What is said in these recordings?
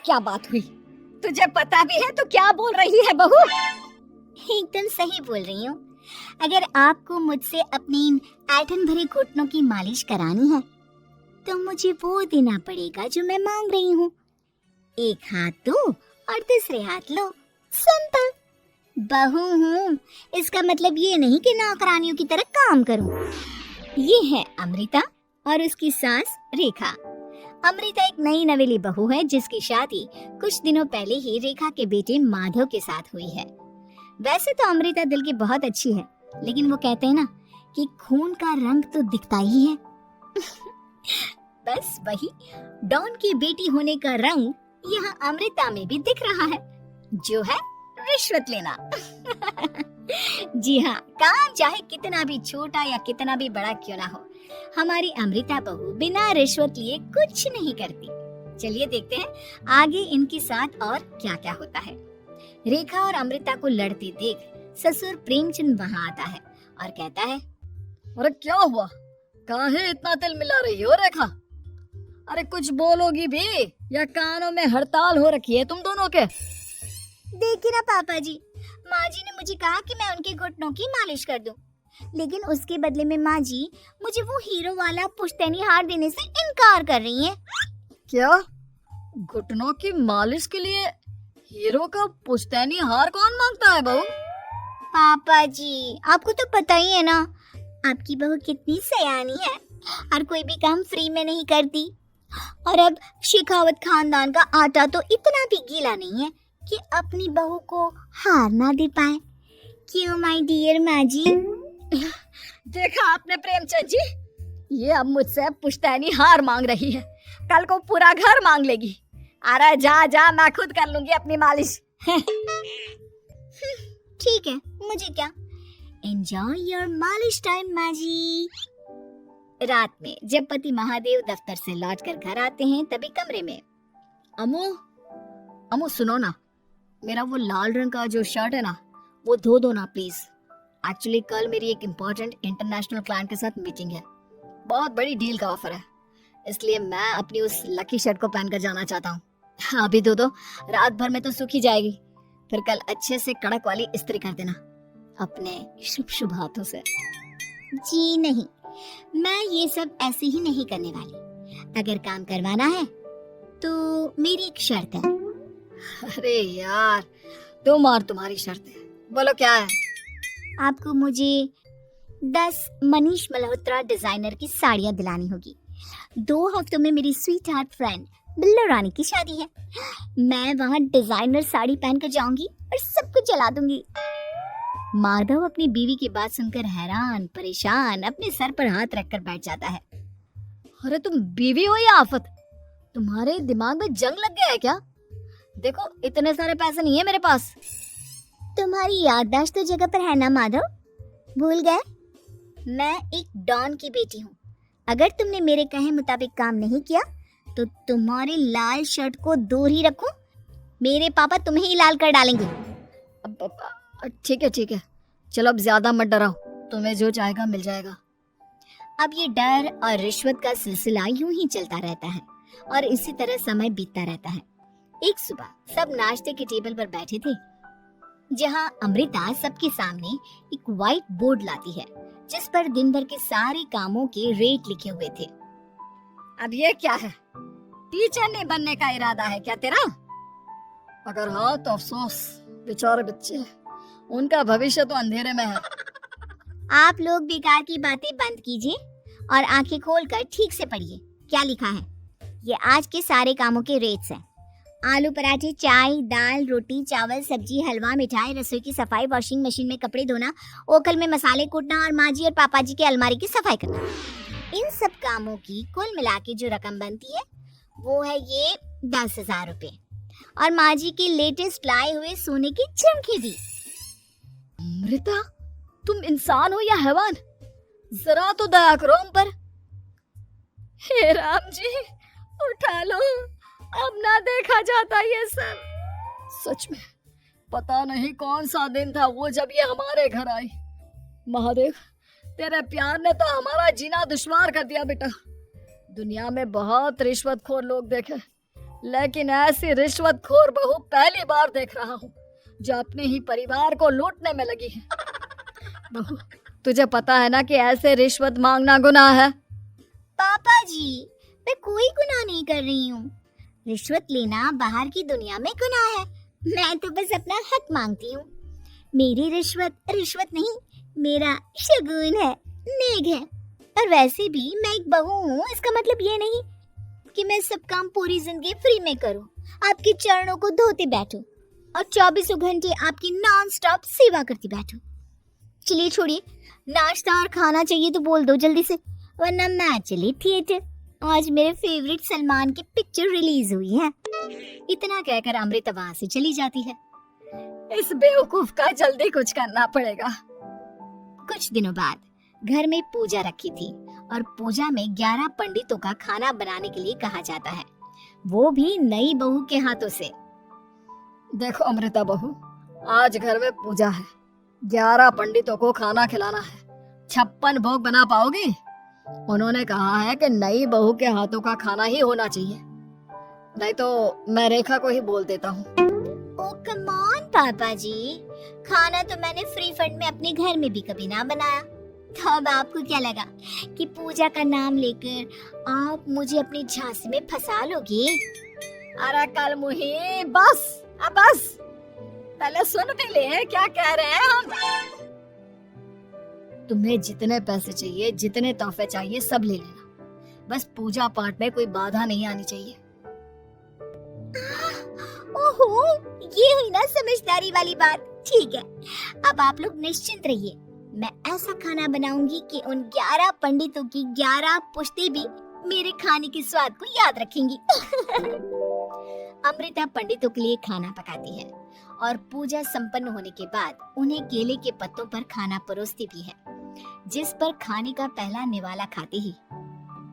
क्या बात हुई? तुझे पता भी है तो क्या बोल रही है बहू? एकदम सही बोल रही हूँ। अगर आपको मुझसे अपनी इन ऐंठन भरे घुटनों की मालिश करानी है तो मुझे वो देना पड़ेगा जो मैं मांग रही हूँ। एक हाथ दो और दूसरे हाथ लो, सिंपल। बहू हूँ, इसका मतलब ये नहीं कि नौकरानियों की तरह काम करूँ। ये है अमृता और उसकी सास रेखा। अमृता एक नई नवेली बहू है जिसकी शादी कुछ दिनों पहले ही रेखा के बेटे माधव के साथ हुई है। वैसे तो अमृता दिल की बहुत अच्छी है, लेकिन वो कहते हैं ना कि खून का रंग तो दिखता ही है। बस वही डॉन की बेटी होने का रंग यहाँ अमृता में भी दिख रहा है, जो है रिश्वत लेना। जी हाँ, काम चाहे कितना भी छोटा या कितना भी बड़ा क्यों ना हो, हमारी अमृता बहू बिना रिश्वत लिए कुछ नहीं करती। चलिए देखते हैं आगे इनके साथ और क्या क्या होता है। रेखा और अमृता को लड़ते देख ससुर प्रेमचंद वहाँ आता है और कहता है, अरे क्या हुआ? काहे इतना तिल मिला रही हो रेखा? अरे कुछ बोलोगी भी या कानों में हड़ताल हो रखी है तुम दोनों के? देखिए ना पापा जी, माँ जी ने मुझे कहा कि मैं उनके घुटनों की मालिश कर दूं, लेकिन उसके बदले में माँ जी मुझे वो हीरो वाला पुश्तैनी हार देने से इनकार कर रही हैं। क्या? घुटनों की मालिश के लिए हीरो का पुश्तैनी हार कौन मांगता है बहू? पापा जी, आपको तो पता ही है ना, आपकी बहू कितनी सयानी है और कोई भी काम फ्री में नहीं करती। और अब शेखावत खानदान का आटा तो इतना भी गीला नहीं है कि अपनी बहू को हार ना दे पाए। क्यों माय डियर माँ जी? देखा आपने प्रेमचंद जी, ये अब मुझसे पुश्तैनी हार मांग रही है, कल को पूरा घर मांग लेगी। अरे जा जा, मैं खुद कर लूंगी अपनी मालिश। ठीक है, मुझे क्या। एंजॉय योर मालिश टाइम माँ जी। रात में जब पति महादेव दफ्तर से लौटकर घर आते हैं तभी कमरे में, अमो सुनो ना, मेरा वो लाल रंग का जो शर्ट है ना, वो धो दो ना प्लीज। एक्चुअली कल मेरी एक इम्पोर्टेंट इंटरनेशनल क्लाइंट के साथ मीटिंग है, बहुत बड़ी डील का ऑफर है, इसलिए मैं अपनी उस लकी शर्ट को पहनकर जाना चाहता हूँ। अभी धो दो, रात भर में तो सूख ही जाएगी, फिर कल अच्छे से कड़क वाली इस्त्री कर देना अपने शुभ शुभ हाथों से। जी नहीं, मैं ये सब ऐसे ही नहीं करने वाली। अगर काम करवाना है तो मेरी एक शर्त है। अरे यार, तुम और तुम्हारी शर्तें, बोलो क्या है? आपको मुझे 10 मनीष मल्होत्रा डिजाइनर की साड़ियाँ दिलानी होगी। 2 हफ्तों में मेरी स्वीट हार्ट फ्रेंड बिल्लो रानी की शादी है। मैं वहाँ डिजाइनर साड़ी पहनकर जाऊंगी और सब कुछ जला दूंगी। माधव अपनी बीवी की बात सुनकर हैरान परेशान अपने सर पर हाथ रखकर बैठ जाता है। अरे तुम बीवी हो या आफत? तुम्हारे दिमाग में जंग लग गया है क्या? देखो इतने सारे पैसे नहीं है मेरे पास। तुम्हारी याददाश्त तो जगह पर है ना माधव, भूल गए? मैं एक डॉन की बेटी हूँ। अगर तुमने मेरे कहे मुताबिक काम नहीं किया तो तुम्हारे लाल शर्ट को दूर ही रखो, मेरे पापा तुम्हें ही लाल कर डालेंगे। ठीक है, चलो अब ज्यादा मत डराओ, तुम्हें जो चाहेगा मिल जाएगा। अब ये डर और रिश्वत का सिलसिला यूं ही चलता रहता है और इसी तरह समय बीतता रहता है। एक सुबह सब नाश्ते के टेबल पर बैठे थे, जहां अमृता सबके सामने एक व्हाइट बोर्ड लाती है जिस पर दिन भर के सारे कामों के रेट लिखे हुए थे। अब ये क्या है? टीचर नहीं बनने का इरादा है क्या तेरा? अगर हाँ तो अफसोस, बेचारे बच्चे, उनका भविष्य तो अंधेरे में है। आप लोग बेकार की बातें बंद कीजिए और आंखें खोलकर ठीक से पढ़िए क्या लिखा है। ये आज के सारे कामों के रेट्स हैं। आलू पराठे, चाय, दाल, रोटी, चावल, सब्जी, हलवा, मिठाई, रसोई की सफाई, वॉशिंग मशीन में कपड़े धोना, ओखल में मसाले कूटना और माँ जी और पापा जी के अलमारी की सफाई करना। इन सब कामों की कुल मिला के जो रकम बनती है वो है ये 10,000 रुपए और माँ जी के लेटेस्ट लाए हुए सोने की झुमकी भी। अमृता, तुम इंसान हो या हैवान? जरा तो दया करो हम पर। हे राम जी, उठा लो, अब ना देखा जाता ये सब। सच में पता नहीं कौन सा दिन था वो जब ये हमारे घर आई। महादेव, तेरे प्यार ने तो हमारा जीना दुश्वार कर दिया बेटा। दुनिया में बहुत रिश्वतखोर लोग देखे, लेकिन ऐसी रिश्वतखोर बहू पहली बार देख रहा हूँ जो अपने ही परिवार को लूटने में लगी है। बहू, तुझे पता है ना कि ऐसे रिश्वत मांगना गुनाह है। पापा जी, मैं कोई गुनाह नहीं कर रही हूँ। रिश्वत लेना बाहर की दुनिया में गुनाह है। मैं तो बस अपना हक मांगती हूँ। मेरी रिश्वत रिश्वत नहीं, मेरा शगुन है, नेग है। और वैसे भी मैं एक बहू हूँ, इसका मतलब ये नहीं कि मैं सब काम पूरी जिंदगी फ्री में करूँ, आपके चरणों को धोते बैठूं और 24 घंटे आपकी नॉन स्टॉप सेवा करती बैठूं। चलिए छोड़िए, नाश्ता और खाना चाहिए तो बोल दो जल्दी से, वरना मैं चली थिएटर। आज मेरे फेवरेट सलमान की पिक्चर रिलीज हुई है। इतना कहकर अमृता वहां से चली जाती है। इस बेवकूफ का जल्दी कुछ करना पड़ेगा। कुछ दिनों बाद घर में पूजा रखी थी और पूजा में 11 पंडितों का खाना बनाने के लिए कहा जाता है, वो भी नई बहू के हाथों से। देखो अमृता बहू, आज घर में पूजा है, 11 पंडितों को खाना खिलाना है। 56 भोग बना पाओगी? उन्होंने कहा है कि नई बहू के हाथों का खाना ही होना चाहिए, नहीं तो मैं रेखा को ही बोल देता हूँ। ओ कम ऑन पापा जी, खाना तो मैंने फ्री फंड में अपने घर में भी कभी ना बनाया। तो अब आपको क्या लगा कि पूजा का नाम लेकर आप मुझे अपनी झांसी में फंसा लोगे? अरे कल मुही, बस अब बस, पहले सुन भी ले क्या कह रहे हैं हम। तुम्हें जितने पैसे चाहिए, जितने तोहफे चाहिए, सब ले लेना, बस पूजा पाठ में कोई बाधा नहीं आनी चाहिए। ओहो, ये हुई ना समझदारी वाली बात। ठीक है, अब आप लोग निश्चिंत रहिए, मैं ऐसा खाना बनाऊंगी कि उन 11 पंडितों की 11 पुश्तें भी मेरे खाने के स्वाद को याद रखेंगी। अमृता पंडितों के लिए खाना पकाती है और पूजा संपन्न होने के बाद उन्हें केले के पत्तों पर खाना परोसती भी है, जिस पर खाने का पहला निवाला खाते ही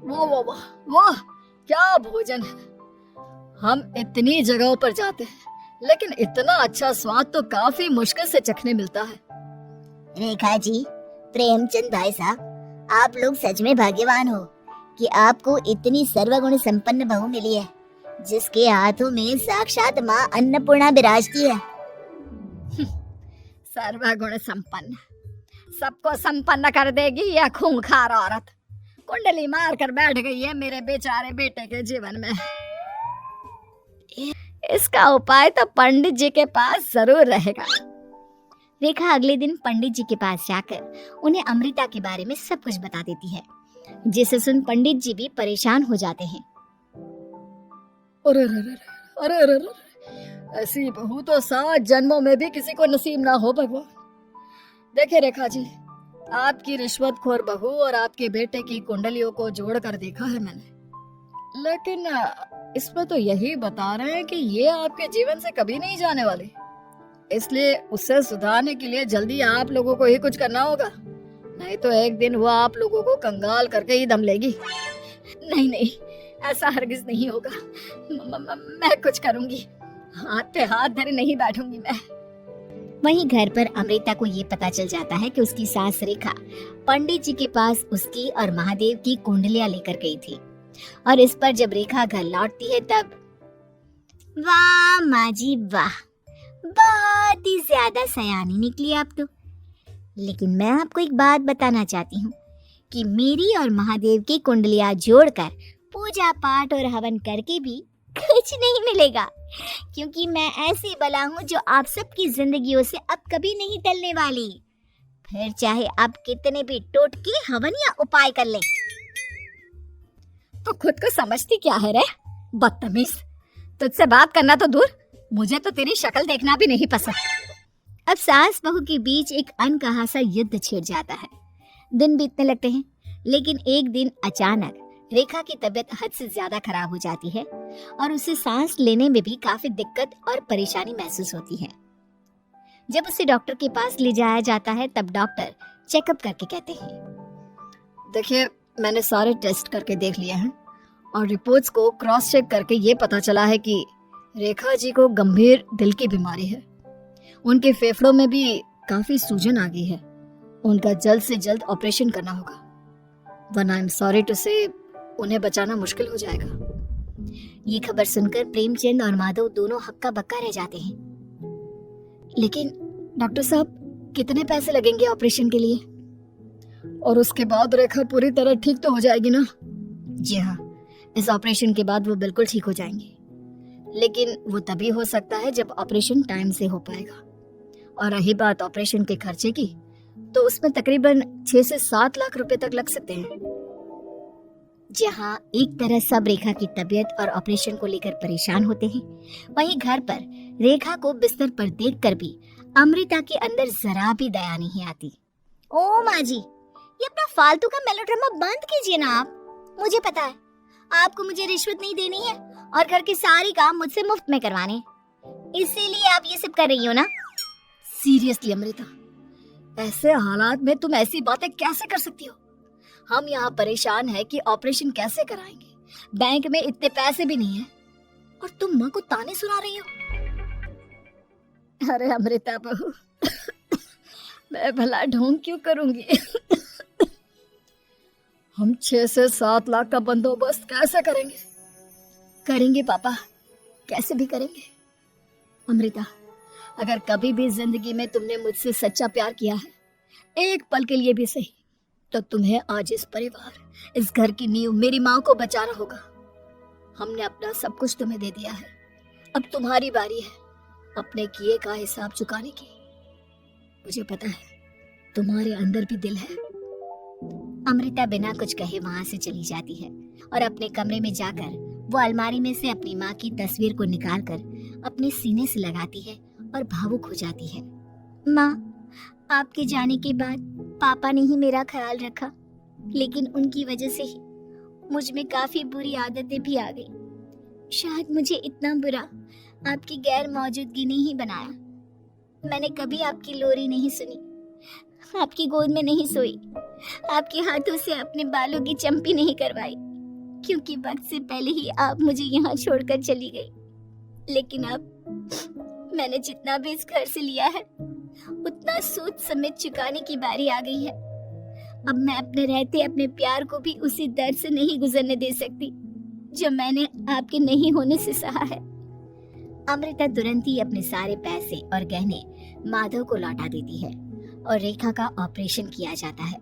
वाह वाह वाह वाह, क्या भोजन है। हम इतनी जगहों पर जाते हैं लेकिन इतना अच्छा स्वाद तो काफी मुश्किल से चखने मिलता है। रेखा जी, प्रेमचंद भाई साहब, आप लोग सच में भाग्यवान हो कि आपको इतनी सर्वगुण संपन्न बहू मिली है, जिसके हाथों में साक्षात माँ अन्नपूर्णा विराजती है। सर्वगुण संपन्न, सबको संपन्न कर देगी यह खूंखार औरत। कुंडली मार कर बैठ गई है मेरे बेचारे बेटे के जीवन में। इसका उपाय तो पंडित जी के पास जरूर रहेगा। रेखा अगले दिन पंडित जी के पास जाकर उन्हें अमृता के बारे में सब कुछ बता देती है, जिसे सुन पंडित जी भी परेशान हो जाते हैं। अरे अरे अरे अरे अरे, ऐसी बहू तो 7 जन्मों में भी किसी को नसीब ना हो भगवान। देखिए रेखा जी, आपकी रिश्वतखोर बहू और आपके बेटे की कुंडलियों को जोड़कर देखा है मैंने, लेकिन इसमें तो यही बता रहे हैं कि ये आपके जीवन से कभी नहीं जाने वाली। इसलिए उसे सुधारने के लिए जल्दी आप लोगों को ही कुछ करना होगा, नहीं तो एक दिन वो आप लोगों को कंगाल करके ही दम लेगी। नहीं नहीं, ऐसा हरगिज नहीं होगा। मैं कुछ करूंगी, हाथ पे हाथ धरे नहीं बैठूंगी मैं। वहीं घर पर अमृता को ये पता चल जाता है कि उसकी सास रेखा पंडित जी के पास उसकी और महादेव की कुंडलियां लेकर गई थी, और इस पर जब रेखा घर लौटती है तब वाह माँ जी वाह, बहुत ही ज्यादा सयानी निकली आप तो। लेकिन मैं आपको एक बात बताना चाहती हूँ कि मेरी और महादेव की कुंडलियां जोड़कर पूजा पाठ और हवन करके भी कुछ नहीं मिलेगा, क्योंकि मैं ऐसी बला हूँ जो आप सबकी जिंदगियों से अब कभी नहीं टलने वाली, फिर चाहे आप कितने भी टोटके हवन या उपाय कर लें। तो खुद को समझती क्या है रे बदतमीज, तुझसे बात करना तो दूर, मुझे तो तेरी शक्ल देखना भी नहीं पसंद। अब सास बहू के बीच एक अनकहा सा युद्ध छिड़ जाता है। दिन बीतने लगते हैं, लेकिन एक दिन अचानक रेखा की तबीयत हद से ज्यादा खराब हो जाती है और उसे सांस लेने में भी काफी दिक्कत और परेशानी महसूस होती है। जब उसे डॉक्टर के पास ले जाया जाता है तब डॉक्टर चेकअप करके कहते हैं, देखिए मैंने सारे टेस्ट करके देख लिए हैं और रिपोर्ट्स को क्रॉस चेक करके ये पता चला है कि रेखा जी को गंभीर दिल की बीमारी है। उनके फेफड़ों में भी काफी सूजन आ गई है, उनका जल्द से जल्द ऑपरेशन करना होगा, वरना आई एम सॉरी टू से उन्हें बचाना मुश्किल हो जाएगा। ये खबर सुनकर प्रेमचंद और माधव दोनों हक्का बक्का रह जाते हैं। लेकिन डॉक्टर साहब, कितने पैसे लगेंगे ऑपरेशन के लिए? और उसके बाद रेखा पूरी तरह ठीक तो हो जाएगी ना? जी हाँ, इस ऑपरेशन के बाद वो बिल्कुल ठीक हो जाएंगे, लेकिन वो तभी हो सकता है जब ऑपरेशन टाइम से हो पाएगा। और रही बात ऑपरेशन के खर्चे की, तो उसमें तकरीबन 6 से 7 लाख रुपए तक लग सकते हैं। जहाँ एक तरह सब रेखा की तबीयत और ऑपरेशन को लेकर परेशान होते हैं, वहीं घर पर रेखा को बिस्तर पर देखकर भी अमृता के अंदर जरा भी दया नहीं आती। ओ माँ जी, ये अपना फालतू का मेलोड्रामा बंद कीजिए ना आप। मुझे पता है आपको मुझे रिश्वत नहीं देनी है और घर के सारे काम मुझसे मुफ्त में करवाने, इसीलिए आप ये सब कर रही हो ना। सीरियसली अमृता, ऐसे हालात में तुम ऐसी बातें कैसे कर सकती हो? हम यहाँ परेशान है कि ऑपरेशन कैसे कराएंगे, बैंक में इतने पैसे भी नहीं है, और तुम माँ को ताने सुना रही हो। अरे अमृता बहू, मैं भला ढोंग क्यों करूंगी? हम 6 से 7 लाख का बंदोबस्त कैसे करेंगे? करेंगे पापा, कैसे भी करेंगे। अमृता, अगर कभी भी जिंदगी में तुमने मुझसे सच्चा प्यार किया है, एक पल के लिए भी सही, तो तुम्हें आज इस परिवार, इस घर की नींव, मेरी माँ को बचाना होगा। हमने अपना सब कुछ तुम्हें दे दिया है, अब तुम्हारी बारी है अपने किए का हिसाब चुकाने की। मुझे पता है तुम्हारे अंदर भी दिल है। अमृता बिना कुछ कहे वहां से चली जाती है और अपने कमरे में जाकर वो अलमारी में से अपनी माँ की तस्वीर को निकालकर अपने सीने से लगाती है और भावुक हो जाती है। माँ, आपके जाने के बाद पापा ने ही मेरा ख्याल रखा, लेकिन उनकी वजह से ही मुझ में काफी बुरी आदतें भी आ गई। शायद मुझे इतना बुरा आपकी गैर मौजूदगी ने ही बनाया। मैंने कभी आपकी लोरी नहीं सुनी, आपकी गोद में नहीं सोई, आपके हाथों से अपने बालों की चंपी नहीं करवाई, क्योंकि वक्त से पहले ही आप मुझे यहाँ छोड़कर चली गई। लेकिन अब मैंने जितना भी इस घर से लिया है, उतना सूद समेत चुकाने की बारी आ गई है। अब मैं अपने रहते अपने प्यार को भी उसी दर्द से नहीं गुजरने दे सकती जो मैंने आपके नहीं होने से सहा है। अमृता तुरंत ही अपने सारे पैसे और गहने माधव को लौटा देती है और रेखा का ऑपरेशन किया जाता है।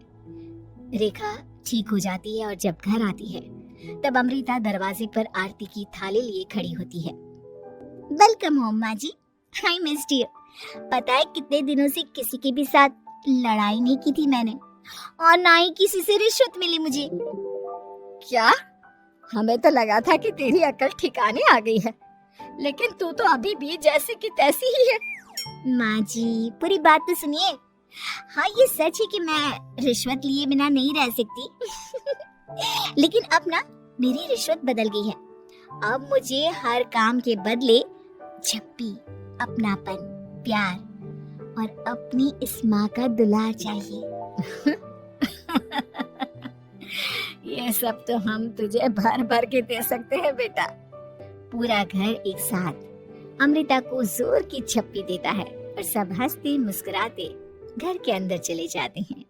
रेखा ठीक हो जाती है और जब घर आती है तब अमृता दरवाजे पर आरती की थाली लिए खड़ी होती है। वेलकम होम माँ जी, आई मिस्ड यू। पता है कितने दिनों से किसी के भी साथ लड़ाई नहीं की थी मैंने, और ना ही किसी से रिश्वत मिली मुझे। क्या? हमें तो लगा था कि तेरी अकल ठिकाने आ गई है, लेकिन तू तो अभी भी जैसी की तैसी ही है। माँ जी, पूरी बात तो सुनिए। हाँ, ये सच है कि मैं रिश्वत लिए बिना नहीं रह सकती। लेकिन अब ना मेरी रिश्वत बदल गई है। अब मुझे हर काम के बदले झप्पी, अपनापन, प्यार और अपनी इस माँ का दुलार चाहिए। ये सब तो हम तुझे भर भर के दे सकते हैं बेटा। पूरा घर एक साथ अमृता को जोर की झप्पी देता है और सब हंसते मुस्कुराते घर के अंदर चले जाते हैं।